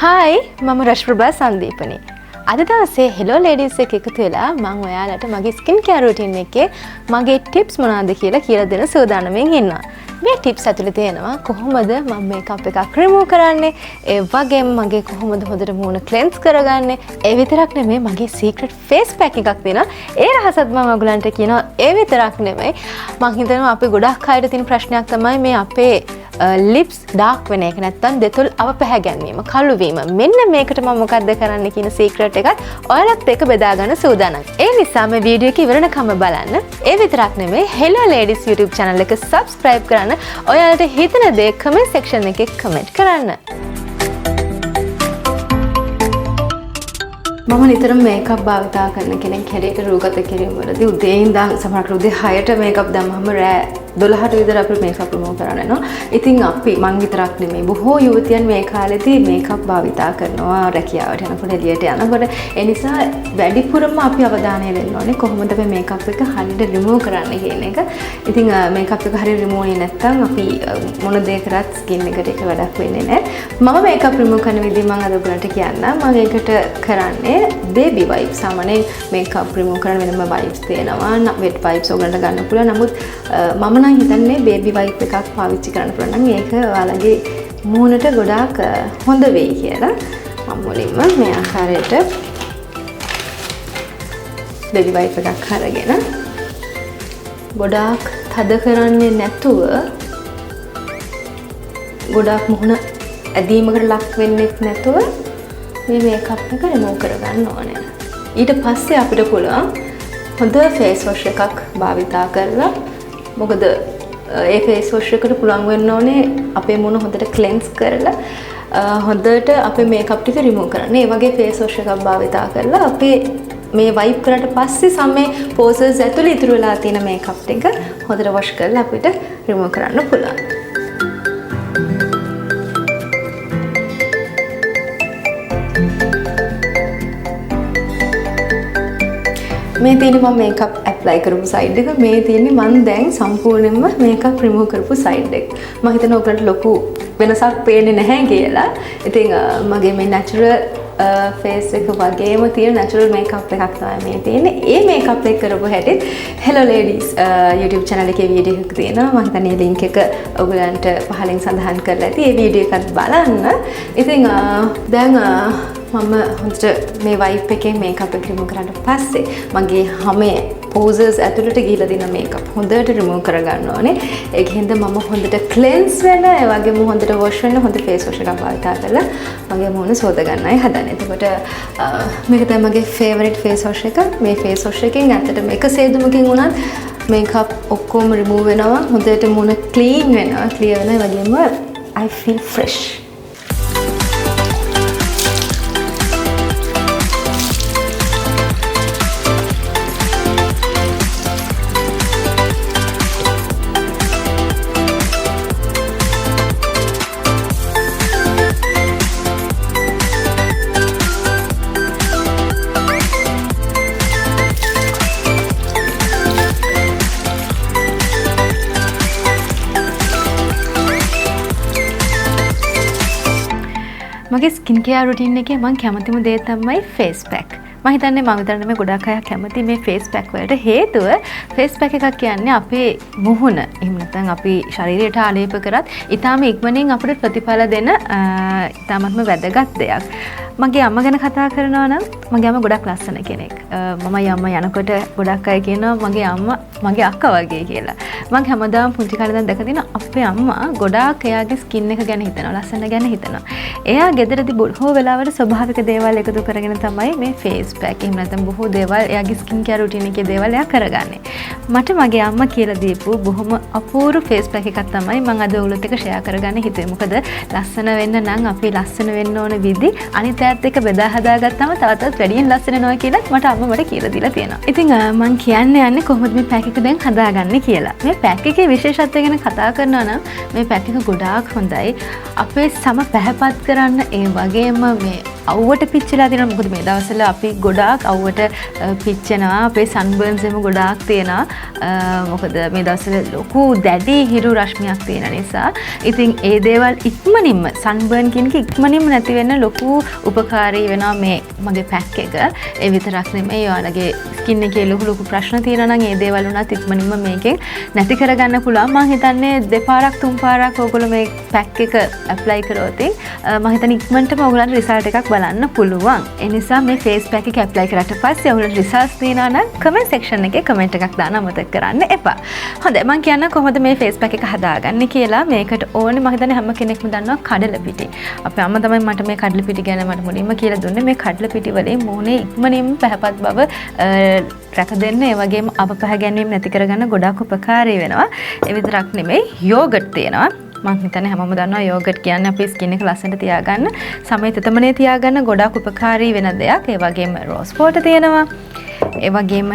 Hi, මම Rashiprabha Sandeepani. අද දවසේ Hello Ladies එක එකතු වෙලා මම ඔයාලට මගේ ස්කින් කෙයාර් රූටින් එකේ මගේ ටිප්ස් මොනවද කියලා දෙන සූදානම්ෙන් ඉන්නවා. මේ ටිප්ස් ඇතුලේ තියෙනවා කොහොමද මම මේකප් එකක් රිමූව් කරන්නේ, ඒ වගේම මගේ කොහොමද හොඳට මූණ ක්ලෙන්ස් කරගන්නේ. ඒ විතරක් නෙමෙයි මගේ සීක්‍රට් ෆේස් පැක් එකක් තියෙනවා. ඒ රහසත් මම ඔයගලන්ට කියනවා. ඒ විතරක් නෙමෙයි මම හිතනවා අපි ගොඩක් අයට තියෙන ප්‍රශ්නයක් තමයි මේ අපේ lips dark වෙන එක නැත්තම් දෙතොල් අව පැහැ ගැනීම කළු වීම. මෙන්න මේකට මම මොකක්ද කරන්න කියන සීක්‍රට් එකත් ඔයාලත් එක්ක බෙදා ගන්න සූදානම්. ඒ නිසා මේ වීඩියෝ එක ඉවරනකම බලන්න. ඒ විතරක් නෙමෙයි Hello Ladies YouTube channel එක subscribe කරන්න. ඔයාලට හිතන දේ comment section එකේ comment කරන්න. මම නිතරම මේකප් භාවිතා කරන කෙනෙක් හැටියට රූගත කිරීම වලදී උදේ ඉඳන් සමහරවිට උදේ 6ට මේකප් දැම්මම රෑ 12ට විතර අපි මේකප් රිමූව් කරන්න යනවා. ඉතින් අපි මං විතරක් නෙමෙයි බොහෝ යුවතියන් මේ කාලෙදී මේකප් භාවිතා කරනවා රැකියාවට යනකොට එළියට යනකොට. ඒ නිසා වැඩිපුරම අපි අවධානය දෙන්න ඕනේ කොහොමද අපි මේකප් එක හරියට රිමූව් කරන්න කියන එක. ඉතින් මේකප් එක හරියට රිමූව් වෙන්නේ නැත්නම් අපි මොන දේ කරත් ස්කින් එකට ඒක වැඩක් වෙන්නේ නැහැ. මම මේකප් රිමූව් කරන විදිහ මම අද ඔයගලන්ට කියන්නම්. මම ඒකට කරන්නේ baby wipes. සාමාන්‍යයෙන් මේකප් රිමූව් කරන වෙනම wipes තියෙනවා. wet wipes ඔයගලන්ට ගන්න පුළුවන්. නමුත් මම නම් හිතන්නේ baby wipe එකක් පාවිච්චි කරන්න පුළුවන් නම් ඒක ඔයාලගේ මූණට ගොඩාක් හොඳ වෙයි කියලා. මම මුලින්ම මේ ආකාරයට baby wipe එකක් අරගෙන ගොඩාක් තද කරන්නේ නැතුව ගොඩාක් මුහුණ ඇදීමකට ලක් වෙන්නේ නැතුව මේ මේකප් එක රිමූව් කරගන්න ඕනේ. ඊට පස්සේ අපිට පුළුවන් හොඳ ෆේස් වොෂ් එකක් භාවිතා කරලා මොකද ඒ ෆේස් වොෂ් එකට පුළුවන් වෙන්න ඕනේ අපේ මුණ හොඳට ක්ලෙන්ස් කරලා හොඳට අපේ මේකප් ටික රිමූව් කරන්න. ඒ වගේ ෆේස් වොෂ් එකක් භාවිතා කරලා අපේ මේ වයිප් කරාට පස්සේ සමේ පෝසස් ඇතුළේ ඉතුරු වෙලා තියෙන මේකප් ටික හොඳට වොෂ් කරලා අපිට රිමූව් කරන්න පුළුවන්. මේ තියෙන්නේ මම මේකප් ඇප්ලයි කරපු සයිඩ් එක. මේ තියෙන්නේ මම දැන් සම්පූර්ණයෙන්ම මේකප් රිමූව් කරපු සයිඩ් එක. මම හිතනවා ඔයගලන්ට ලොකු වෙනසක් පේන්නේ නැහැ කියලා. ඉතින් මගේ මේ නැචරල් ෆේස් එක වගේම තියෙන නැචරල් මේකප් එකක් තමයි මේ තියෙන්නේ. ඒ මේකප් එක කරපු හැටිත් Hello Ladies YouTube channel එකේ වීඩියෝ එකක් තියෙනවා. මම හිතන්නේ link එක ඔයගලන්ට පහලින් සඳහන් කරලා ඇති. ඒ වීඩියෝ එකත් බලන්න. ඉතින් දැන් මම හොඳට මේ වයිප් එකෙන් මේකප් එක රිමූව් කරාට පස්සේ මගේ හැමේ පෝසස් ඇතුළට ගිහලා දින මේකප් හොඳට රිමූව් කරගන්න ඕනේ. ඒකෙන්ද මම හොඳට ක්ලෙන්ස් වෙන, ඒ වගේම හොඳට වොෂ් වෙන හොඳ ෆේස් වොෂ් එකක් භාවිතා කරලා මගේ මූණ සෝද ගන්නයි හදන්නේ. එතකොට මේක තමයි මගේ ෆේවරිට් ෆේස් වොෂ් එක. මේ ෆේස් වොෂ් එකෙන් ඇත්තටම එක සේදුමකින් වුණත් මේකප් ඔක්කොම රිමූව් වෙනවා. හොඳට මූණ ක්ලීන් වෙනවා. ක්ලියර් වෙනවා. ඒ වගේම I feel fresh. මගේ ස්කින් කෙයාර් රුටින් එකේ මම කැමතිම දේ තමයි ෆේස් පැක්. මම හිතන්නේ මම විතර නෙමෙයි ගොඩක් අය කැමති මේ ෆේස් පැක් වලට. හේතුව ෆේස් පැක් එකක් කියන්නේ අපේ මුහුණ එහෙම නැත්නම් අපි ශරීරයට ආලේප කරත් ඊටාම ඉක්මනින් අපිට ප්‍රතිඵල දෙන ඊටාමත්ම වැදගත් දෙයක්. මගේ අම්මා ගැන කතා කරනවා නම් මගේ අම්මා ගොඩක් ලස්සන කෙනෙක්. මමයි අම්මා යනකොට ගොඩක් අය කියනවා මගේ අම්මා මගේ අක්කා වගේ කියලා. මම හැමදාම පුංචි කාලේ ඉඳන් දැකලා තියෙනවා අපේ අම්මා ගොඩාක් එයාගේ ස්කින් එක ගැන හිතනවා, ලස්සන ගැන හිතනවා. එයා ගෙදරදී බොහෝ වෙලාවට ස්වභාවික දේවල් එකතු කරගෙන තමයි මේ ෆේස් පැක් එහෙම නැත්නම් බොහෝ දේවල් එයාගේ ස්කින් කෙයාර් රුටින් එකේ දේවල් එයා කරගන්නේ. මට මගේ අම්මා කියලා දීපු බොහොම අපූර්ව ෆේස් පැක් එකක් තමයි මම අද ඔයගොල්ලොත් එක්ක ෂෙයා කරගන්න හිතුවේ. මොකද ලස්සන වෙන්න නම් අපි ලස්සන වෙන්න ඕන විදි අනිත් අයත් එක්ක බෙදා හදාගත්තම තවටත් වැඩියෙන් ලස්සන වෙනවා කියලා මට අම්මා මට කියලා දීලා තියෙනවා. ඉතින් මම කියන්න යන්නේ කොහොමද මේ පැක් එක දැන් හදාගන්නේ කියලා. මේ පැක් එකේ විශේෂත්වය ගැන කතා කරනවා නම් මේ පැක් එක ගොඩාක් හොඳයි. අපේ සම පැහැපත් කරන්න ඒ වගේම මේ අවුවට පිච්චලා තියෙනවා. මොකද මේ දවස්වල අපි ගොඩාක් අවුවට පිච්චෙනවා. අපේ sunburns එහෙම ගොඩාක් තියෙනවා. මොකද මේ දවස්වල ලොකු දැඩි හිරු රශ්මියක් තියෙන නිසා. ඉතින් ඒ දේවල් ඉක්මනින්ම sunburn කියන එක ඉක්මනින්ම නැති වෙන්න ලොකු උපකාරී වෙනවා මේ මගේ පැක් එක. ඒ විතරක් නෙමෙයි ඔයාලගේ ස්කින් එකේ ලොකු ප්‍රශ්න තියෙනවා නම් ඒ දේවල් උනත් ඉක්මනින්ම මේකෙන් නැති කරගන්න පුළුවන්. මම හිතන්නේ දෙපාරක් තුන් පාරක් ඔයගොල්ලෝ මේ පැක් එක ඇප්ලයි කරොත් මම හිතන්නේ ඉක්මනටම ඔයගොල්ලන්ට රිසල්ට් එකක් බලන්න පුළුවන්. ඒ නිසා මේ ෆේස් පැක් එක ඇප්ලයි කරාට පස්සේ ඔයගොල්ලන්ට රිසල්ට්ස් තියෙනවා නම් කමෙන්ට් සෙක්ෂන් එකේ කමෙන්ට් එකක් දාන්න අමතක කරන්න එපා. හොඳයි මම කියන්න කොහොමද මේ ෆේස් පැක් එක හදාගන්නේ කියලා. මේකට ඕනේ මම හිතන්නේ හැම කෙනෙක්ම දන්නවා කඩල පිටි. අපේ අම්මා තමයි මට මේ කඩල පිටි ගැන මට මුලින්ම කියලා දුන්නේ. මේ කඩල පිටි වලින් මොහොනේ ඉක්මනින්ම පැහැපත් බව රැක දෙන්න ඒ වගේම අප පැහැගැන්වීම නැති කරගන්න ගොඩාක් උපකාරී වෙනවා. ඒ විතරක් නෙමෙයි යෝගට් තියෙනවා. මම හිතන්නේ හැමෝම දන්නවා යෝගට් කියන්නේ අපේ ස්කින් එක ලස්සනට තියාගන්න, සමේ තෙතමනේ තියාගන්න ගොඩාක් උපකාරී වෙන දෙයක්. ඒ වගේම රෝස් වෝටර් තියෙනවා. ඒ වගේම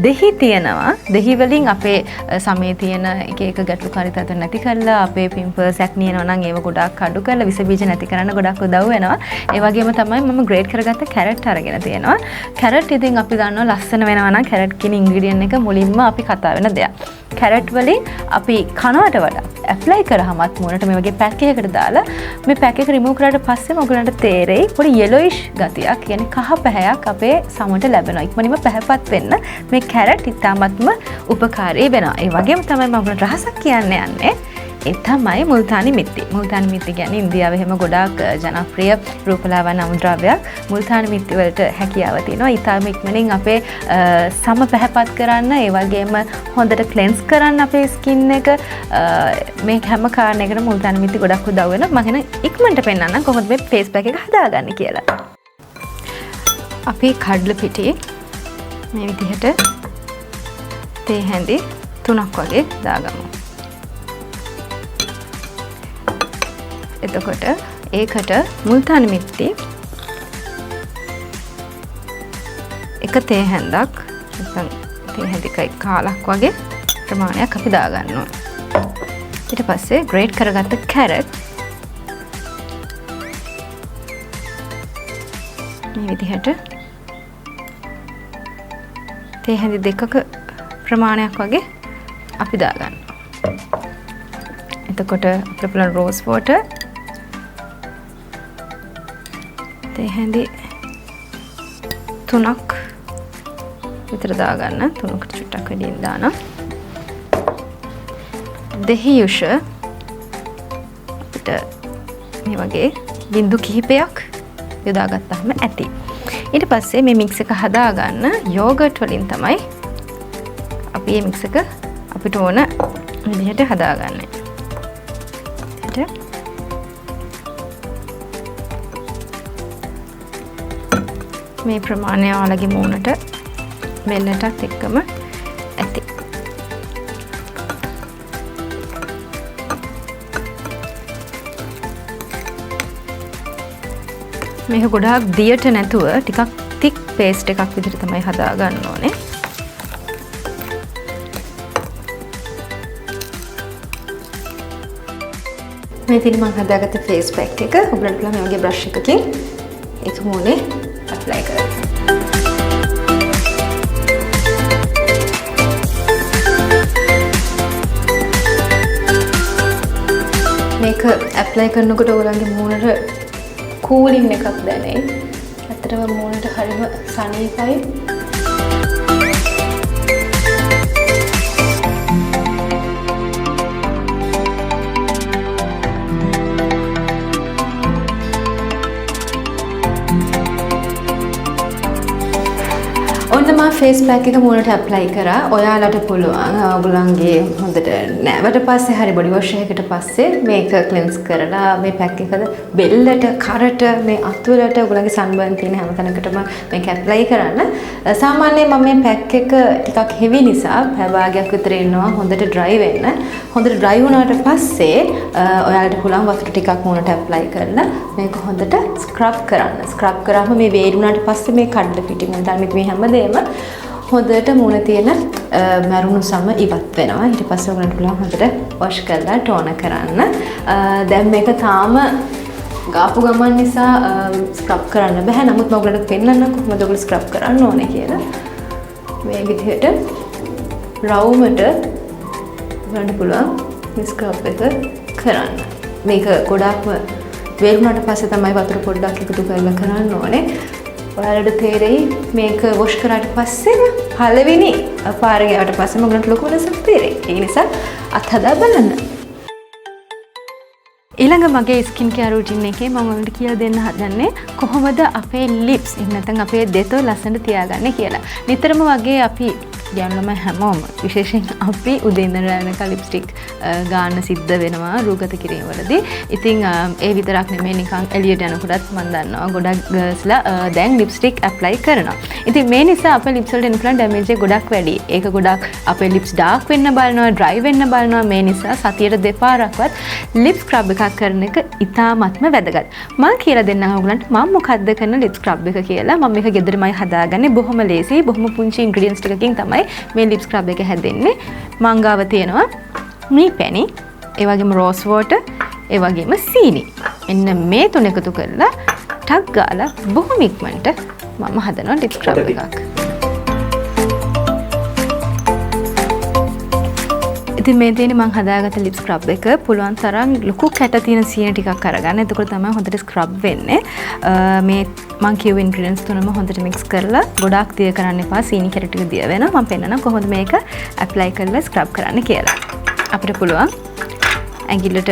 දෙහි තියෙනවා. දෙහි වලින් අපේ සමේ තියෙන එක එක ගැටලුකාරී තත්ත්ව නැති කරලා අපේ පිම්පල්ස් ඇක්නි එනවා නම් ඒව ගොඩාක් අඩු කරලා විස බීජ නැති කරන්න ගොඩක් උදව් වෙනවා. ඒ වගේම තමයි මම ග්‍රේඩ් කරගත්ත කැරට් අරගෙන තියෙනවා. කැරට් ඉතින් අපි දන්නවා ලස්සන වෙනවා නම් කැරට් කියන ඉන්ග්‍රීඩියන්ට් එක මුලින්ම අපි කතා වෙන දෙයක්. කැරට් වලින් අපි කනවට වඩා ඇප්ලයි කරාමත් මුණට මේ වගේ පැක් එකකට දාලා මේ පැක් එක රිමූව් කරාට පස්සේ ඔයගලන්ට තේරෙයි පොඩි yellowish ගතියක්, කියන්නේ කහ පැහැයක් අපේ සමට ලැබෙනවා. ඉක්මනින්ම පැහැපත් වෙන්න මේ කැරට් ඉතාමත්ම උපකාරී වෙනවා. ඒ වගේම තමයි මම ඔයගලන්ට රහසක් කියන්න යන්නේ. ඒ තමයි මුල්තානි මිටි. මුල්තානි මිටි කියන්නේ ඉන්දියාවේ හැම ගොඩාක් ජනප්‍රිය රූපලාවන්‍ය අමුද්‍රව්‍යයක්. මුල්තානි මිටි වලට හැකියාව තියෙනවා. ඊටම ඉක්මනින් අපේ සම පැහැපත් කරන්න, ඒ වගේම හොඳට ක්ලෙන්ස් කරන්න අපේ ස්කින් එක. මේ හැම කාරණයකටම මුල්තානි මිටි ගොඩක් උදව් වෙනවා. මම හිතන ඉක්මනට පෙන්නන්නම් කොහොමද මේ ෆේස් පැක් එක හදාගන්නේ කියලා. අපි කඩල පිටි මේ විදිහට තේ හැඳි 3ක් වගේ දාගමු. එතකොට ඒකට මුල්තානි මිටි එක තේ හැන්දක් නැත්නම් තේ හැඳිකයි කාලක් වගේ ප්‍රමාණයක් අපි දාගන්නවා. ඊට පස්සේ ග්‍රේට් කරගත්ත කැරට් මේ විදිහට තේ හැඳි දෙකක ප්‍රමාණයක් වගේ අපි දාගන්නවා. එතකොට අපිට පුළුවන් රෝස් වෝටර් තේ හැඳි 3ක් විතර දාගන්න. 3කට චුට්ටක් වැඩියෙන් දානවා. දෙහි යුෂ අපිට මේ වගේ බින්දු කිහිපයක් යොදාගත්තාම ඇති. ඊට පස්සේ මේ මික්ස් එක හදාගන්න යෝගට් වලින් තමයි අපි මේ මික්ස් එක අපිට ඕන විදිහට හදාගන්නේ. මේ ප්‍රමාණය ඔයාලගේ මූණට මෙල්ලටත් එක්කම ඇති. මේක ගොඩාක් දියට නැතුව ටිකක් thick paste එකක් විදිහට තමයි හදා ගන්න ඕනේ. මේ තියෙන මම හදාගත්ත ෆේස් පැක් එක ඔයගලන්ට පුළුවන් මේ වගේ බ්‍රෂ් එකකින් ඒක මූණේ ඇප්ලයි කරන්න. මේක ඇප්ලයි කරනකොට ඔයගලන්ගේ මූණට කූලින් එකක් දැනෙයි. ඇත්තටම මූණට හරිම සනීපයි. ඔන්න මම ෆේස් පැක් එක මූණට ඇප්ලයි කරා. ඔයාලට පුළුවන් ඔයගොල්ලන්ගේ හොඳට නැවට පස්සේ හරි බොඩි වොෂ් එකකට පස්සේ මේක ක්ලෙන්ස් කරලා මේ පැක් එකද බෙල්ලට, කරට, මේ අත්වලට ඔයගොල්ලන්ගේ සන්බර්න් තියෙන හැම තැනකටම මේක ඇප්ලයි කරන්න. සාමාන්‍යයෙන් මම මේ පැක් එක ටිකක් හෙවි නිසා පැය භාගයක් විතර ඉන්නවා හොඳට ඩ්‍රයි වෙන්න. හොඳට ඩ්‍රයි වුණාට පස්සේ ඔයාලට පුළුවන් වතුර ටිකක් මූණට ඇප්ලයි කරලා මේක හොඳට ස්ක්‍රබ් කරන්න. ස්ක්‍රබ් කරාම මේ වේඩි වුණාට පස්සේ මේ කඩල පිටි මුල්තානි මේ හැමදේම හොඳට මූණ තියෙන මැරුණු සම ඉවත් වෙනවා. ඊට පස්සේ ඔයගලන්ට පුළුවන් හොඳට වොෂ් කරලා ටෝන කරන්න. දැන් මේක තාම ගාපු ගමන් නිසා ස්ක්‍රබ් කරන්න බෑ. නමුත් මම ඔයගලට පෙන්නන්නම් කොහොමද ඔයගොල්ලෝ ස්ක්‍රබ් කරන්න ඕනේ කියලා. මේ විදිහට රවුමට ගන්න පුළුවන් මේ ස්ක්‍රබ් එක කරන්න. මේක ගොඩාක්ම වේලුණාට පස්සේ තමයි වතුර පොඩ්ඩක් එකතු කරලා කරන්න ඕනේ. ඔයාලට තේරෙයි මේක වොෂ් කරාට පස්සේ පළවෙනි පාර ගියාට පස්සේ මගලට ලොකු වෙනසක් තේරෙයි. ඒ නිසා අත්හදා බලන්න. ඊළඟ මගේ ස්කින් කෙයාර් රූටින් එකේ මම ඔයාලට කියලා දෙන්න හදන්නේ කොහොමද අපේ ලිප්ස් එහෙම නැත්නම් අපේ දෙතොල් ලස්සනට තියාගන්නේ කියලා. නිතරම වගේ අපි යන්නම හැමෝම විශේෂයෙන් අපි උදේ ඉඳන් රැ වෙනකල් ලිප්ස්ටික් ගන්න සිද්ධ වෙනවා රූගත කිරීමවලදී. ඉතින් ඒ විතරක් නෙමෙයි නිකන් එළියට යනකොටත් මම දන්නවා ගොඩක් ගර්ල්ස්ලා දැන් ලිප්ස්ටික් ඇප්ලයි කරනවා. ඉතින් මේ නිසා අපේ ලිප්ස් වලට එන පුළුවන් ඩැමේජ් එක ගොඩක් වැඩි. ඒක ගොඩක් අපේ ලිප්ස් ඩාර්ක් වෙන්න බලනවා, ඩ්‍රයි වෙන්න බලනවා. මේ නිසා සතියට දෙපාරක්වත් ලිප් ස්ක්‍රබ් එකක් කරන එක ඉතාමත්ම වැදගත්. මම කියලා දෙන්නම් ඔයගලන්ට මම මොකද්ද කරන ලිප් ස්ක්‍රබ් එක කියලා. මම මේක ගෙදරමයි හදාගන්නේ. බොහොම ලේසි, බොහොම පුංචි ඉන්ග්‍රීඩියන්ට්ස් ටිකකින් තමයි මේ ලිප් ස්ක්‍රබ් එක හැදෙන්නේ. මං ගාව තියෙනවා මී පැණි, ඒ වගේම රෝස් වෝටර්, ඒ වගේම සීනි. මෙන්න මේ තුන එකතු කරලා ටක් ගාලා බොහොම ඉක්මනට මම හදනවා ලිප් ස්ක්‍රබ් එකක්. ඉතින් මේ තියෙන්නේ මම හදාගත්ත ලිප් ස්ක්‍රබ් එක. පුළුවන් තරම් ලොකු කැට තියෙන සීනි ටිකක් අරගන්න. එතකොට තමයි හොඳට ස්ක්‍රබ් වෙන්නේ. මේ මම කියව ඉන්ග්‍රීඩියන්ට්ස් තුනම හොඳට මික්ස් කරලා ගොඩාක් දිය කරන්න එපා. සීනි කැට ටික දිය වෙනවා. මම පෙන්නනවා කොහොමද මේක ඇප්ලයි කරලා ස්ක්‍රබ් කරන්න කියලා. අපිට පුළුවන් ඇඟිල්ලට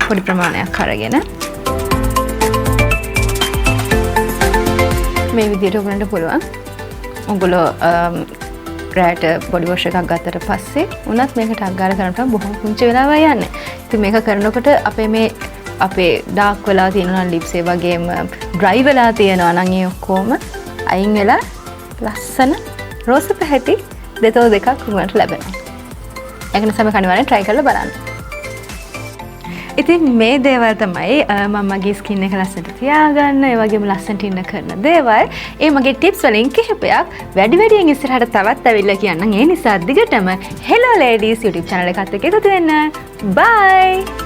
පොඩි ප්‍රමාණයක් අරගෙන මේ විදිහට ඔයගලන්ට පුළුවන්. ඔයගොල්ලෝ රෑට බොඩි වොෂ් එකක් ගත්තට පස්සේ උනත් මේක ටක් ගාලා කරනකොට බොහොම පුංචි වෙලාවක් යන්නේ. ඉතින් මේක කරනකොට අපේ ඩාර්ක් වෙලා තියෙනවා ලිප්ස් ඒ වගේම ඩ්‍රයි වෙලා තියෙනවා නම් ඒ ඔක්කොම අයින් වෙලා ලස්සන රෝස පැහැති දෙතෝ දෙකක් උගන්ට ලැබෙනවා. ඒක නිසා මේක අනිවාර්යෙන් try කරලා බලන්න. ඉතින් මේ දේවල් තමයි මම මගේ ස්කින් එක ලස්සනට තියාගන්න, ඒ වගේම ලස්සනට ඉන්න කරන දේවල්. ඒ මගේ ටිප්ස් වලින් කිහිපයක් වැඩියෙන් ඉස්සරහට තවත් ඇවිල්ලා කියන්නම්. ඒ නිසා දිගටම Hello Ladies YouTube channel එකත් එක්ක එකතු වෙන්න. Bye!